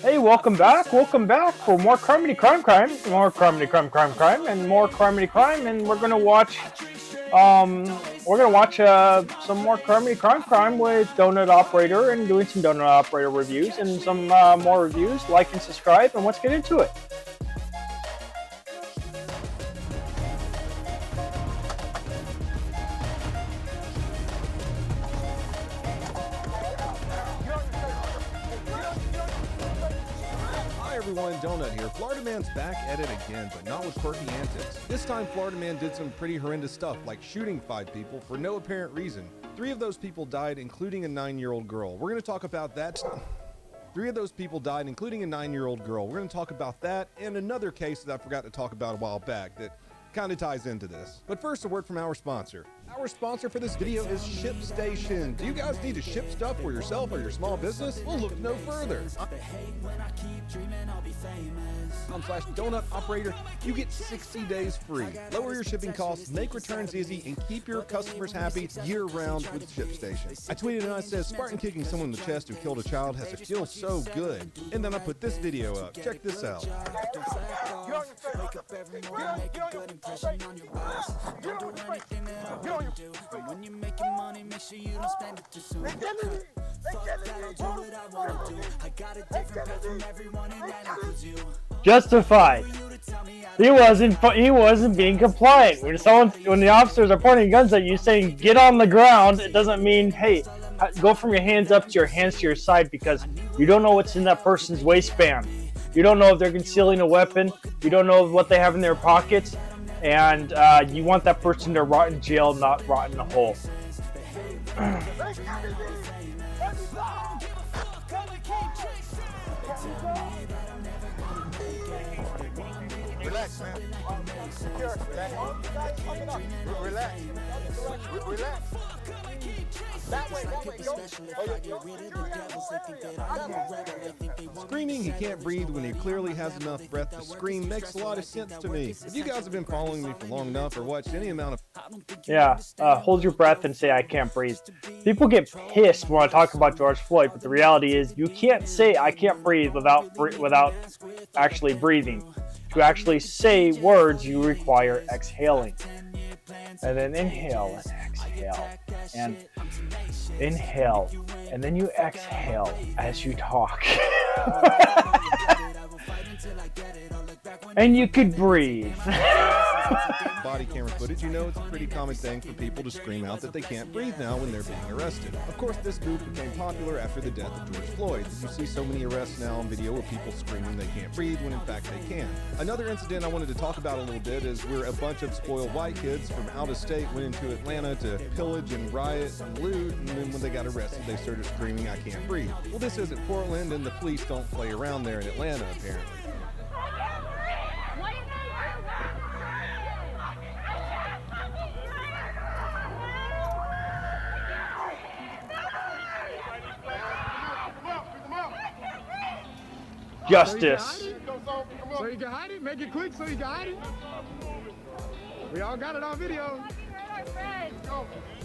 Hey, welcome back. Welcome back for more Criminy Crime Crime, more Criminy Crime Crime Crime, and more Criminy Crime. And we're gonna watch, some more Criminy Crime Crime with Donut Operator and doing some Donut Operator reviews and some more reviews. Like and subscribe, and let's get into it. Hi everyone, Donut here. Florida Man's back at it again, but not with quirky antics. This time, Florida Man did some pretty horrendous stuff, like shooting 5 people for no apparent reason. 3 of those people died, including a 9-year-old girl. We're going to talk about that. 3 of those people died, including a 9-year-old girl. We're going to talk about that and another case that I forgot to talk about a while back that kind of ties into this. But first, a word from our sponsor. Our sponsor for this video is ShipStation. Do you guys need to ship stuff for yourself or your small business? Well, look no further. /Donut Operator, you get 60 days free. Lower your shipping costs, make returns easy, and keep your customers happy year-round with ShipStation. I tweeted and I said, Spartan kicking someone in the chest who killed a child has to feel so good. And then I put this video up. Check this out. When you're making money, make sure you don't spend it too soon. Fuck that, I'll do what I wanna do. I got a different path from everyone, and that includes you. Justified. He wasn't being compliant. When the officers are pointing guns at you, saying "get on the ground," it doesn't mean hey, go from your hands up to your hands to your side, because you don't know what's in that person's waistband. You don't know if they're concealing a weapon. You don't know what they have in their pockets. And you want that person to rot in jail, not rot in a hole. Relax, man. Relax. Relax. That way, Screaming he can't breathe when he clearly has enough breath to scream makes a lot of sense to me. If you guys have been following me for long enough or watched any amount of hold your breath and say I can't breathe. People get pissed when I talk about George Floyd, but the reality is you can't say I can't breathe without actually breathing. To actually say words, you require exhaling. And then inhale and exhale. And inhale. And then you exhale as you talk. And you could breathe. body camera footage, you know it's a pretty common thing for people to scream out that they can't breathe now when they're being arrested. Of course, this move became popular after the death of George Floyd. You see so many arrests now on video of people screaming they can't breathe when in fact they can. Another incident I wanted to talk about a little bit is where a bunch of spoiled white kids from out of state went into Atlanta to pillage and riot and loot, and then when they got arrested they started screaming, "I can't breathe." Well, this isn't Portland, and the police don't play around there in Atlanta apparently. Justice. So you can hide it? Make it quick so you can hide it? We all got it on video.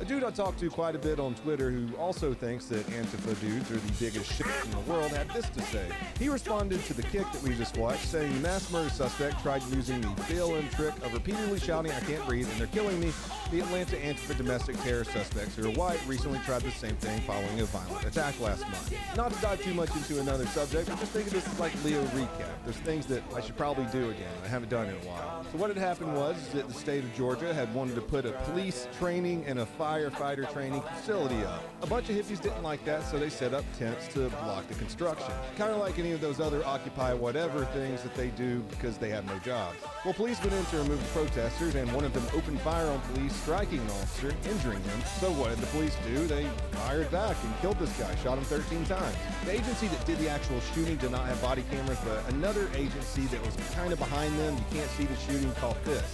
A dude I talked to quite a bit on Twitter who also thinks that Antifa dudes are the biggest shit in the world had this to say. He responded to the kick that we just watched, saying the mass murder suspect tried using the bail-in trick of repeatedly shouting, "I can't breathe," and they're killing me. The Atlanta Antifa domestic terror suspects who are white recently tried the same thing following a violent attack last month. Not to dive too much into another subject, but just think of this as like Leo recap. There's things that I should probably do again. I haven't done in a while. So what had happened was that the state of Georgia had wanted to put a police training and a firefighter training facility up. A bunch of hippies didn't like that, so they set up tents to block the construction. Kind of like any of those other Occupy whatever things that they do because they have no jobs. Well, police went in to remove the protesters, and one of them opened fire on police, striking an officer, injuring him. So what did the police do? They fired back and killed this guy, shot him 13 times. The agency that did the actual shooting did not have body cameras, but another agency that was kind of behind them, you can't see the shooting, caught this.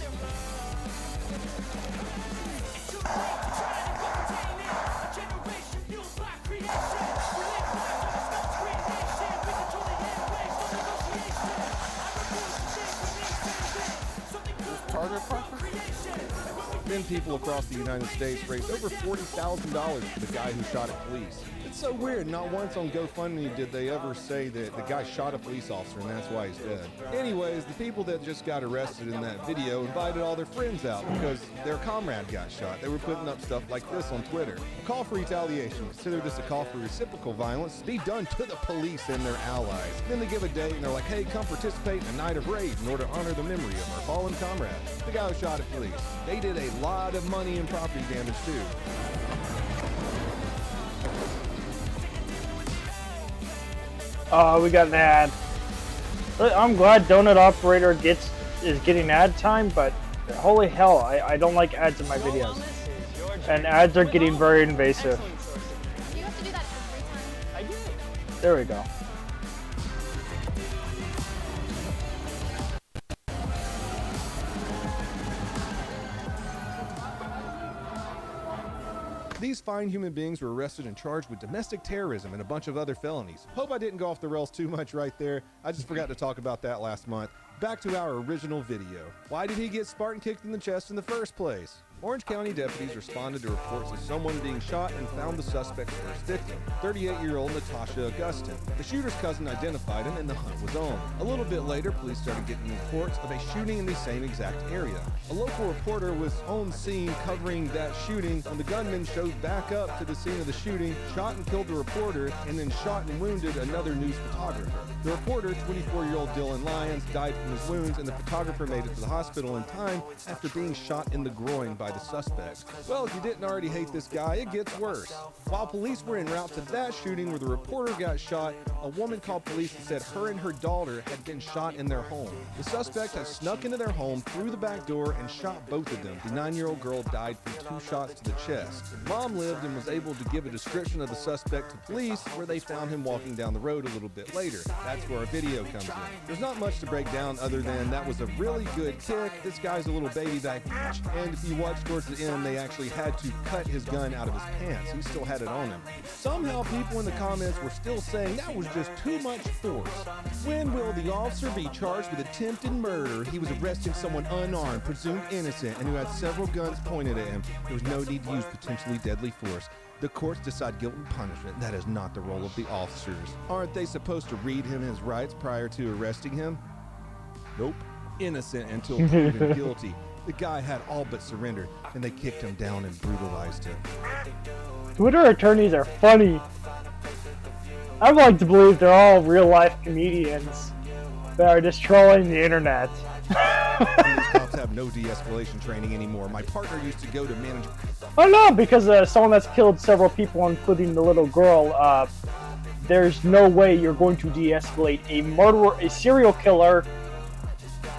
Then people across the United States raised over $40,000 for the guy who shot at police. It's so weird. Not once on GoFundMe did they ever say that the guy shot a police officer and that's why he's dead. Anyways, the people that just got arrested in that video invited all their friends out because their comrade got shot. They were putting up stuff like this on Twitter. A call for retaliation. Consider this a call for reciprocal violence to be done to the police and their allies. Then they give a date and they're like, hey, come participate in a night of rage in order to honor the memory of our fallen comrade, the guy who shot at police. They did a lot of money and property damage too. We got an ad. I'm glad Donut Operator is getting ad time, but holy hell, I don't like ads in my videos. And ads are getting very invasive. Do you have to do that every time? I do. There we go. These fine human beings were arrested and charged with domestic terrorism and a bunch of other felonies. Hope I didn't go off the rails too much right there. I just forgot to talk about that last month. Back to our original video. Why did he get Spartan kicked in the chest in the first place? Orange County deputies responded to reports of someone being shot and found the suspect's first victim, 38-year-old Natasha Augustin. The shooter's cousin identified him and the hunt was on. A little bit later, police started getting reports of a shooting in the same exact area. A local reporter was on scene covering that shooting when the gunman showed back up to the scene of the shooting, shot and killed the reporter, and then shot and wounded another news photographer. The reporter, 24-year-old Dylan Lyons, died from his wounds, and the photographer made it to the hospital in time after being shot in the groin by the suspect. Well, if you didn't already hate this guy, it gets worse. While police were en route to that shooting where the reporter got shot, a woman called police and said her and her daughter had been shot in their home. The suspect had snuck into their home through the back door and shot both of them. The 9-year-old girl died from 2 shots to the chest. Mom lived and was able to give a description of the suspect to police, where they found him walking down the road a little bit later. That's where our video comes in. There's not much to break down other than that was a really good kick. This guy's a little baby back, and if you watch towards the end, they actually had to cut his gun out of his pants. He still had it on him. Somehow people in the comments were still saying that was just too much force. When will the officer be charged with attempted murder? He was arresting someone unarmed, presumed innocent, and who had several guns pointed at him. There was no need to use potentially deadly force. The courts decide guilt and punishment. That is not the role of the officers. Aren't they supposed to read him his rights prior to arresting him? Nope. Innocent until proven guilty. The guy had all but surrendered, and they kicked him down and brutalized him. Twitter attorneys are funny. I'd like to believe they're all real-life comedians that are just trolling the internet. These cops have no de-escalation training anymore. My partner used to go to manage... Oh no, because someone that's killed several people, including the little girl, there's no way you're going to de-escalate a murderer, a serial killer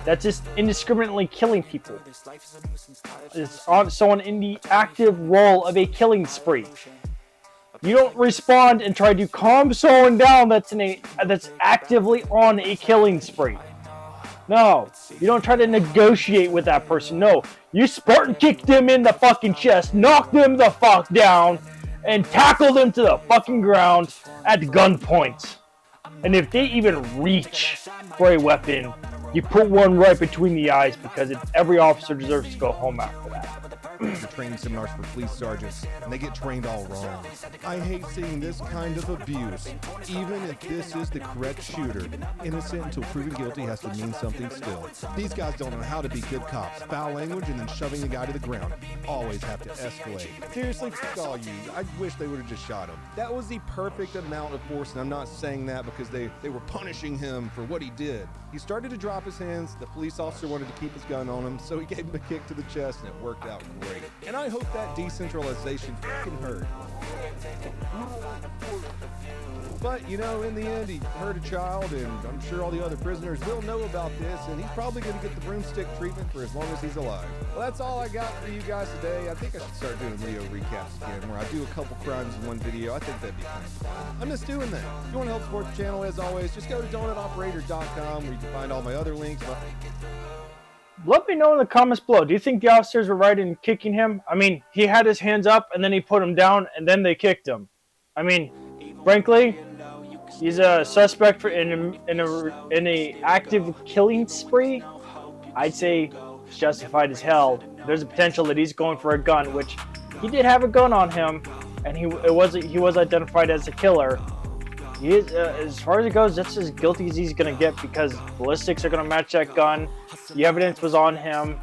that's just indiscriminately killing people. It's on someone in the active role of a killing spree. You don't respond and try to calm someone down that's actively on a killing spree. No, you don't try to negotiate with that person. No, you Spartan kick them in the fucking chest, knock them the fuck down, and tackle them to the fucking ground at gunpoint. And if they even reach for a weapon, you put one right between the eyes, because every officer deserves to go home after that. The training seminars for police sergeants, and they get trained all wrong. I hate seeing this kind of abuse, even if this is the correct shooter. Innocent until proven guilty has to mean something still. These guys don't know how to be good cops. Foul language and then shoving the guy to the ground. Always have to escalate. Seriously, fuck all you. I wish they would have just shot him. That was the perfect amount of force, and I'm not saying that because they were punishing him for what he did. He started to drop his hands. The police officer wanted to keep his gun on him, so he gave him a kick to the chest, and it worked out great. And I hope that decentralization fucking hurt. But, you know, in the end, he hurt a child, and I'm sure all the other prisoners will know about this, and he's probably going to get the broomstick treatment for as long as he's alive. Well, that's all I got for you guys today. I think I should start doing Leo recaps again, where I do a couple crimes in one video. I think that'd be kind of fun. I'm just doing that. If you want to help support the channel, as always, just go to donutoperator.com, where you can find all my other links. Let me know in the comments below. Do you think the officers were right in kicking him? I mean, he had his hands up, and then he put him down, and then they kicked him. I mean, frankly, he's a suspect in a active killing spree. I'd say it's justified as hell. There's a potential that he's going for a gun, which he did have a gun on him. and he was identified as a killer. He is, as far as it goes, that's as guilty as he's gonna get because ballistics are gonna match that gun. The evidence was on him.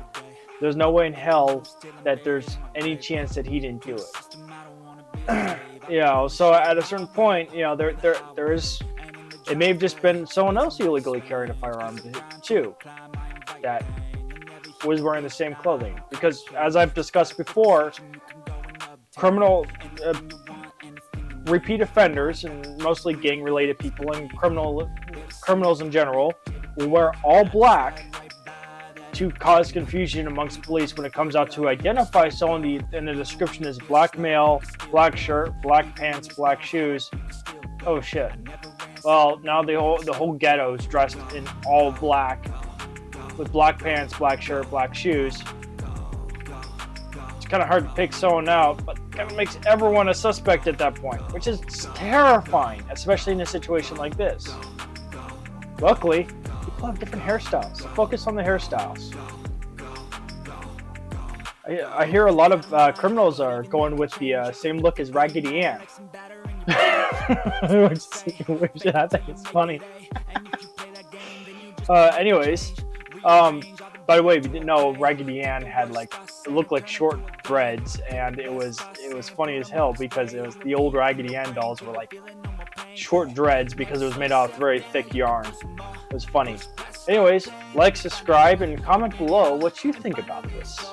There's no way in hell that there's any chance that he didn't do it. You know, so at a certain point, you know, there is. It may have just been someone else illegally carrying a firearm too, that was wearing the same clothing. Because as I've discussed before, repeat offenders and mostly gang-related people and criminals in general will wear all black to cause confusion amongst police when it comes out to identify someone. And the description is black male, black shirt, black pants, black shoes. Oh shit. Well, now the whole ghetto is dressed in all black, with black pants, black shirt, black shoes. It's kind of hard to pick someone out, but it kind of makes everyone a suspect at that point, which is terrifying, especially in a situation like this. Luckily, people have different hairstyles. So focus on the hairstyles. I hear a lot of criminals are going with the same look as Raggedy Ann. which I think it's funny. Anyways, by the way, if you didn't know, Raggedy Ann had it looked like short dreads, and it was funny as hell because it was the old Raggedy Ann dolls were like short dreads because it was made out of very thick yarn. It was funny. Anyways, like, subscribe, and comment below what you think about this.